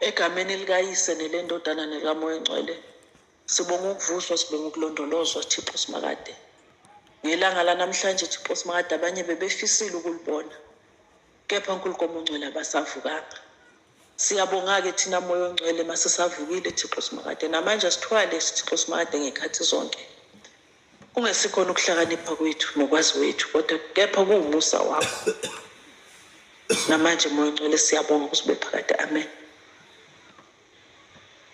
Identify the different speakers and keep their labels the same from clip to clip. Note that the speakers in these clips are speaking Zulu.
Speaker 1: Egameni likayise nelendodana nekamoya engcwele, sibonga ukuvuswa, sibonga ukulondolozwa Thixo Simakade. Ngelanga lanamhlanje Thixo Simakade abanye bebefisile ukulibona, kepha uNkulunkulu ongcwele abasavukanga. Siyabonga-ke thina moya ongcwele masisavukile Thixo Simakade, namanje asithwale Thixo Simakade ngekhathi zonke. Kungesikhona ukuhlakanipha kwethu nokwazi wethu, kodwa kepha kuwumusa wakho. Namanje moya ongcwele siyabonga ukusibe phakade. Amen.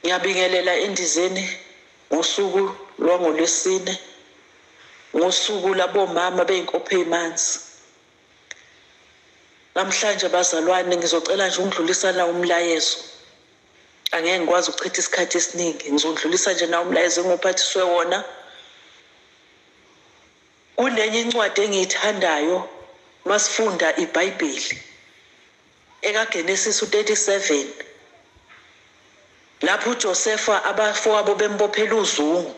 Speaker 1: Ngiyabingelela endizeni ngosuku lwangolwesine, ngosuku labomama beyinkopho ezimanzi. Namhlanje bazalwane ngizocela nje ungidlulisa na umlayezo. Angeke ngikwazi ukuchitha isikhathi esiningi, ngizodlulisa nje na umlayezo enguphathiswe wona. Kunenye incwadi engiyithandayo masifunda iBhayibheli ekaGenesis 37. Lapho uJosefa abafowabo bembophela uzungu.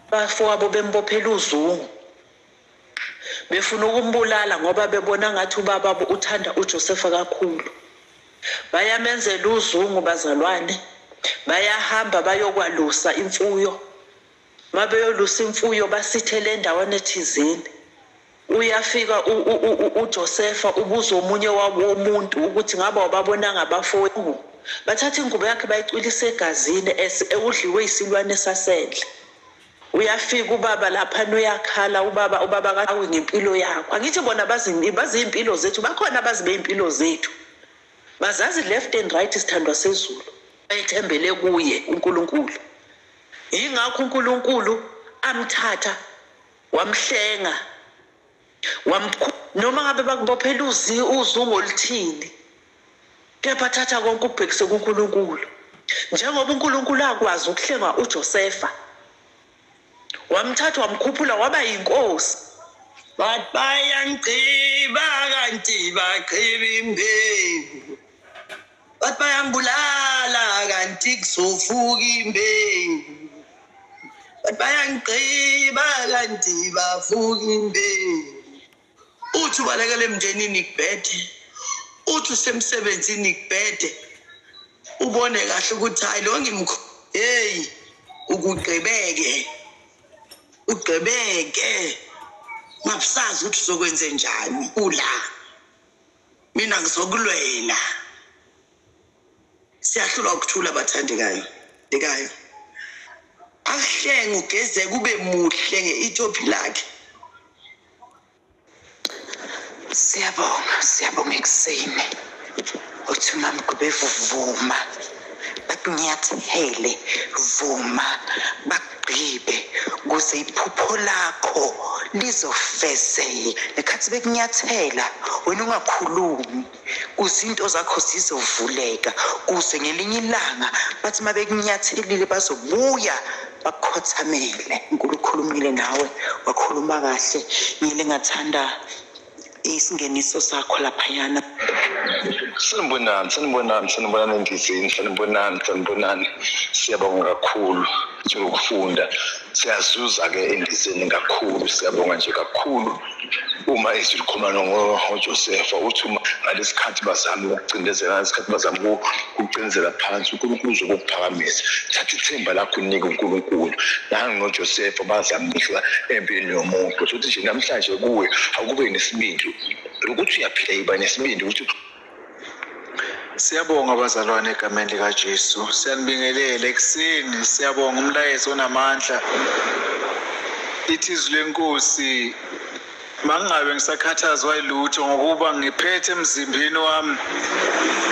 Speaker 1: Abafowabo bembophela uzungu. Befuna ukumbulala ngoba bebona ngathi ubaba uthanda uJosefa kakhulu. Bayamenzela uzungu bazalwane. Bayahamba bayokwalusa imfuyo. Mabeyolusa imfuyo basithele endaweni ethizeni. Uyafika uJosefa ubuza omunye womuntu ukuthi ngabe wababona ngabafowabo. Bathatha ingubo yakhe bayicwilisa egazini udliwe isilwane sasendle. Uyafika ubaba lapha uyakhala ubaba kawe ngempilo yakho. Angithi bona bazi impilo zethu, bakhona abazibe impilo zethu. Bazazi left and right isithandwa sezulu. Bayithembele kuye uNkulunkulu. Yingakho uNkulunkulu amthatha wamhlenga. Noma ngabe bakubophela uzungu oluthini, kepha thatha konke ukubhekise kuNkulunkulu. Njengoba uNkulunkulu akwazi ukuhlenga uJosefa, wamthatha wamkhuphula waba yinkosi. Bathi bayangqiba kanti baqhiba imbewu, bathi bayambulala kanti kuzovuka imbewu, bathi bayangqiba kanti bavuka imbewu. Uthi ubalekele emndenini kubhede, uthi usemsebenzini kubhede, ubone kahle ukuthi hayi lo ngimkho hey ukugqibeke ngabusazi ukuthi uzokwenza njani ula mina ngizokulwela. Siyahlulwa ukuthula bathandekayo dekayo. Akuhlenge ugeze kube muhle ngeItopia lakhe. Siyabonga ekuseni uthi mama kube vuma bakunyathele vuma bagqibe kuze iphupho lakho lizofezeka. Lekhathi bekunyathela wena ungakhulumi kuze into zakho zizovuleka, kuze ngelinye ilanga bathi mabekunyathelile bazobuya bakhothamele. uNkulunkulu ukhulumile nawe, wakhuluma kahle. Ngile ngathanda isingeniso sakho laphayana.
Speaker 2: Sanibonani endizini, sanibonani. Siyabonga kakhulu njengokufunda. Siyazuza-ke endizini kakhulu, siyabonga nje kakhulu. Uma izwi likhuluma ngoJosefa, uthi uma ngalesikhathi bazama ukucindezela, ngesikhathi bazama ukucinzela phansi, uNkulunkulu uzokuphakamisa. Thatha ithemba lakho unike uNkulunkulu. Nangu noJosefa bazamishwa empilweni yomuntu. Futhi nje namhlanje kuwe akube nesibindi ukuthi uyaphila yiba nesibindi ukuthi.
Speaker 3: Siyabonga bazalwane egameni likaJesu. Siyanibingelela ekuseni, siyabonga umlayezo onamandla. Lithi izwi lenkosi mangabe ngisakhathazwa yilutho ngokuba ngiphethe emzimbeni wami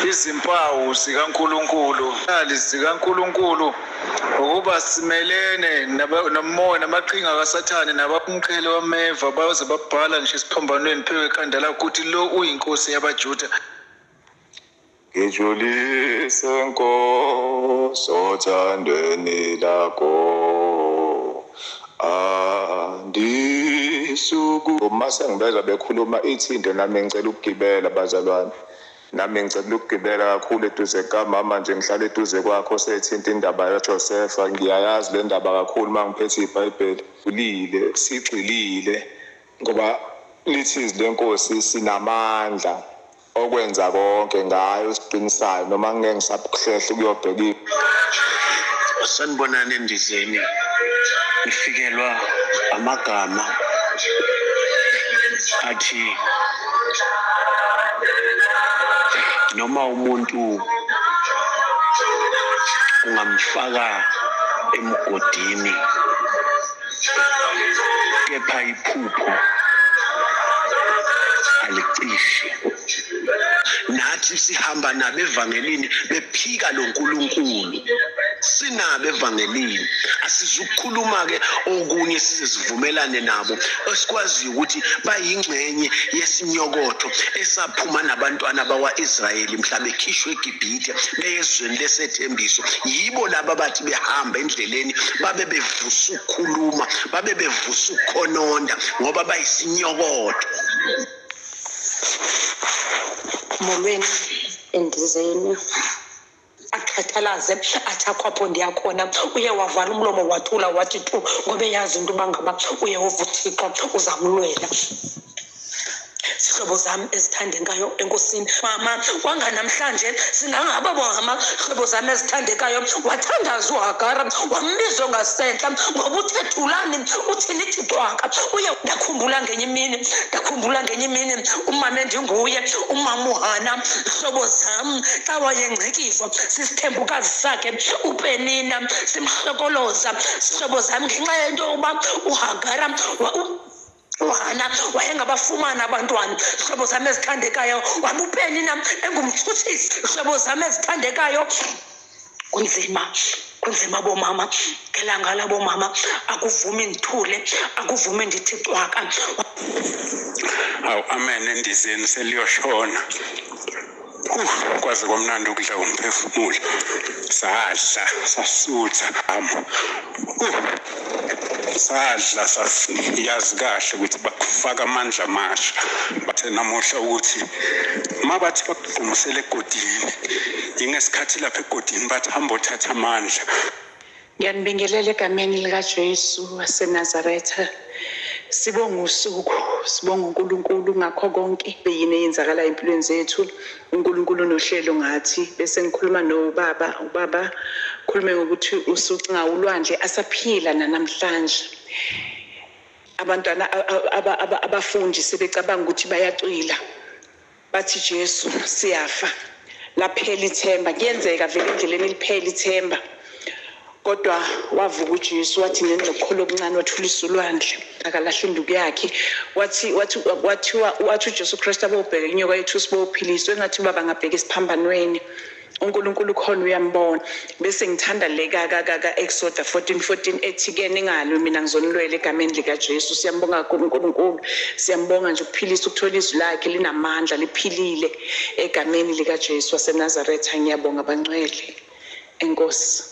Speaker 3: izimpawu zikaNkulunkulu. zikaNkulunkulu ukuba simelene nomoya namaqhinga kaSathane nabamqhele wameva baze babhala nje isiphambanweni phezu ekhanda lakho ukuthi lo uyinkosi yabaJuda.
Speaker 2: Ngijulise Nkosi othandweni lakho andisuku. Mase ngibeza bekhuluma ithinde nami ngicela ukugibela bazalwane. Nami ngicela ukugibela kakhulu eduze kamama nje ngihlala eduze kwakho sethinta indaba yaJosefa. Ngiyayazi le ndaba kakhulu mangiphethe iBhayibheli. Ulile sigxilile ngoba lithi izwi lenkosi sinamandla.
Speaker 3: okwenza konke ngayo isiqinisayo noma ngeke ngisabuhlehle ukuyobheka.
Speaker 4: Sanibonani endizeni, nifikelwa amagama athi noma umuntu ungamfaka emgodini kepha iphupho alicishe. Nathi sihamba nabevangelini bephika lo nkulunkulu, sinabe evangelini, asizukukhuluma ke okunye size sivumelane nabo esikwazi ukuthi bayingcenye yesinyokotho esaphuma nabantwana bakwaIsrayeli mhla bekhishwe eGibhithe beyezweni lesethembiso. Yibo laba bathi behamba endleleni babe bevusa ukukhuluma, babe bevusa ukukhononda ngoba bayisinyokotho.
Speaker 5: Molweni endizeni akhathalaze athakhwapho ndiyakhona uye wavala umlomo wathula wathi tu ngoba eyazi into bangaba uyehova uThixo uzamlwela. Sihlobo zami ezithandekayo enkosini, mama kwanganamhlanje singangaba mama hlobo zami ezithandekayo wathandaza uHagara wambiza ngasentla ngoba uthethulani uthini Thixwaka. Uye ndakhumbula ngenye imini umama endinguye umama uHana hlobo zami xa wayengcikizwa sisithembukazi sakhe uPenina simhlokoloza hlobo zami ngenxa yento yokuba uHagara uHana wayengabafumana abantwana hlobo zami ezithandekayo, wabuPenina engumthuthisi hlobo zami ezithandekayo. Kunzima bomama ngelanga labo mama, akuvumi ngithule, akuvumi ndithi cwaka.
Speaker 6: Awu amen endizeni seliyoshona. Kwaze kwamnandi ukudla umphefumulo. Sadla sasutha sadla sasiyazi kahle ukuthi bakufaka amandla amasha. Bathe namuhla ukuthi mabathi bakuqumisele egodini, ingesikhathi lapha egodini bathi hamba uthatha amandla.
Speaker 5: Ngiyanibingelela egameni likaJesu waseNazaretha. Sibonga usuku, sibonga uNkulunkulu ngakho konke beyini eyenzakala empilweni zethu. uNkulunkulu nohlelo ngathi bese ngikhuluma ubaba khulume ngokuthi usucinga ulwandle asaphila namhlanje. Abantwana abafundi sebecabanga ukuthi bayacwila, bathi Jesu siyafa, laphela ithemba. Kuyenzeka vele endleleni liphela ithemba, kodwa wavuka uJesu wathi nenokholo okuncane wathulisa ulwandle akalahla induku yakhe. Wathi uJesu Kristu abobheka inyoka yethu sibophiliswe engathi baba ngabheka esiphambanweni. uNkulunkulu khona uyambona. Bese ngithanda le ka Exodus 14:14 ethi ke ningalwe mina ngizonilwela egameni lika Jesu. Siyambonga kakhulu uNkulunkulu, siyambonga nje ukuphilisa ukuthola izwi lakhe linamandla liphilile egameni lika Jesu waseNazaretha. Ngiyabonga bangcwele, enkosi.